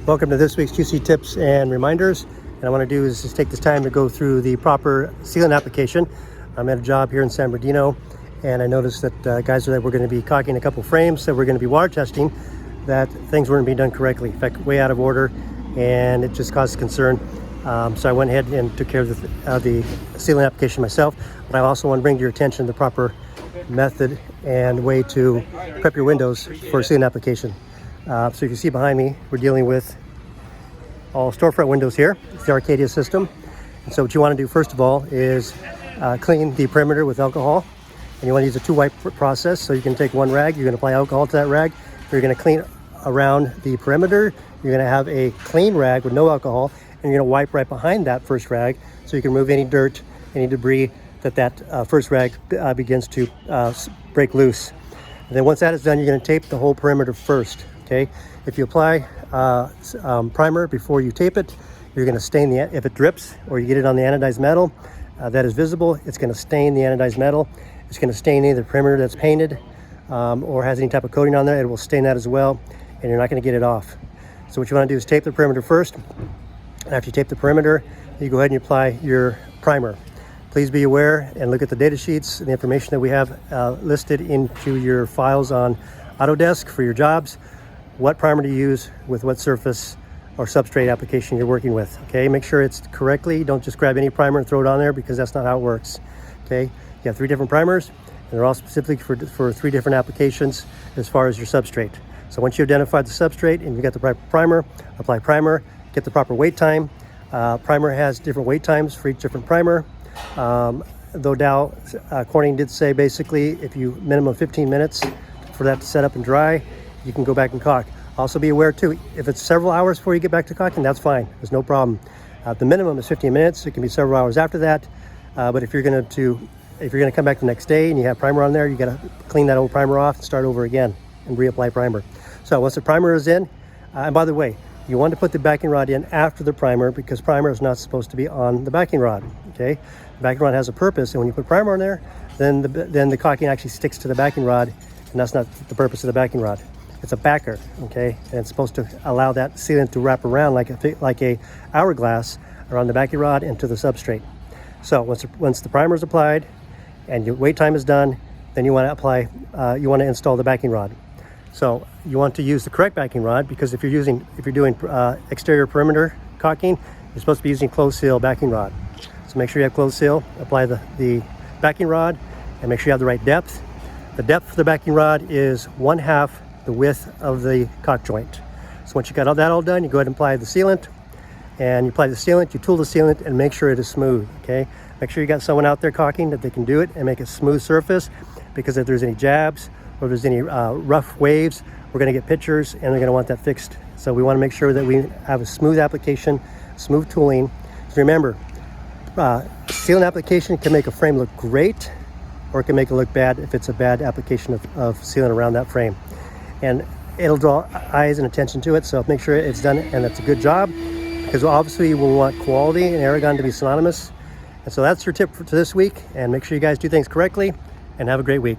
Welcome to this week's QC tips and reminders. And I want to do is just take this time to go through the proper sealant application. I'm at a job here in San Bernardino, and I noticed that guys that were going to be caulking a couple frames that we're going to be water testing, that things weren't being done correctly. In fact, way out of order, and it just caused concern. So I went ahead and took care of the sealant application myself. But I also want to bring to your attention the proper method and way to prep your windows for sealant application. So you can see behind me, we're dealing with all storefront windows here. It's the Arcadia system. And so what you want to do first of all is clean the perimeter with alcohol. And you want to use a two-wipe process. So you can take one rag, you're going to apply alcohol to that rag. You're going to clean around the perimeter. You're going to have a clean rag with no alcohol, and you're going to wipe right behind that first rag so you can remove any dirt, any debris that first rag begins to break loose. And then once that is done, you're going to tape the whole perimeter first. Okay, if you apply primer before you tape it, you're going to stain if it drips or you get it on the anodized metal that is visible, it's going to stain the anodized metal. It's going to stain either perimeter that's painted or has any type of coating on there. It will stain that as well, and you're not going to get it off. So what you want to do is tape the perimeter first. After you tape the perimeter, you go ahead and you apply your primer. Please be aware and look at the data sheets and the information that we have listed into your files on Autodesk for your jobs. What primer to use with what surface or substrate application you're working with. Okay, make sure it's correctly. Don't just grab any primer and throw it on there, because that's not how it works. Okay, you have 3 different primers, and they're all specific for 3 different applications as far as your substrate. So once you identify the substrate and you got the proper primer, apply primer, get the proper wait time. Primer has different wait times for each different primer. Though Dow Corning did say basically if you minimum 15 minutes for that to set up and dry, you can go back and caulk. Also be aware too, if it's several hours before you get back to caulking, that's fine. There's no problem. The minimum is 15 minutes. It can be several hours after that. But if you're going to come back the next day and you have primer on there, you got to clean that old primer off and start over again and reapply primer. So once the primer is in, and by the way, you want to put the backing rod in after the primer, because primer is not supposed to be on the backing rod. Okay, the backing rod has a purpose, and when you put primer on there, then the caulking actually sticks to the backing rod, and that's not the purpose of the backing rod. It's a backer, okay, and it's supposed to allow that sealant to wrap around like a hourglass around the backing rod and to the substrate. So once the primer is applied and your wait time is done, then you want to install the backing rod. So you want to use the correct backing rod, because if you're doing exterior perimeter caulking, you're supposed to be using closed seal backing rod. So make sure you have closed seal. Apply the backing rod, and make sure you have the right depth. The depth of the backing rod is 1/2 the width of the caulk joint. So once you got all that all done, you go ahead and apply the sealant. And you apply the sealant, you tool the sealant, and make sure it is smooth. Okay, make sure you got someone out there caulking that they can do it and make a smooth surface, because if there's any jabs or if there's any rough waves, we're going to get pictures and they're going to want that fixed. So we want to make sure that we have a smooth application, smooth tooling. So remember, sealant application can make a frame look great, or it can make it look bad if it's a bad application of sealant around that frame. And it'll draw eyes and attention to it, so make sure it's done and it's a good job, because obviously we'll want quality and Aragon to be synonymous. And so that's your tip for this week, and make sure you guys do things correctly, and have a great week.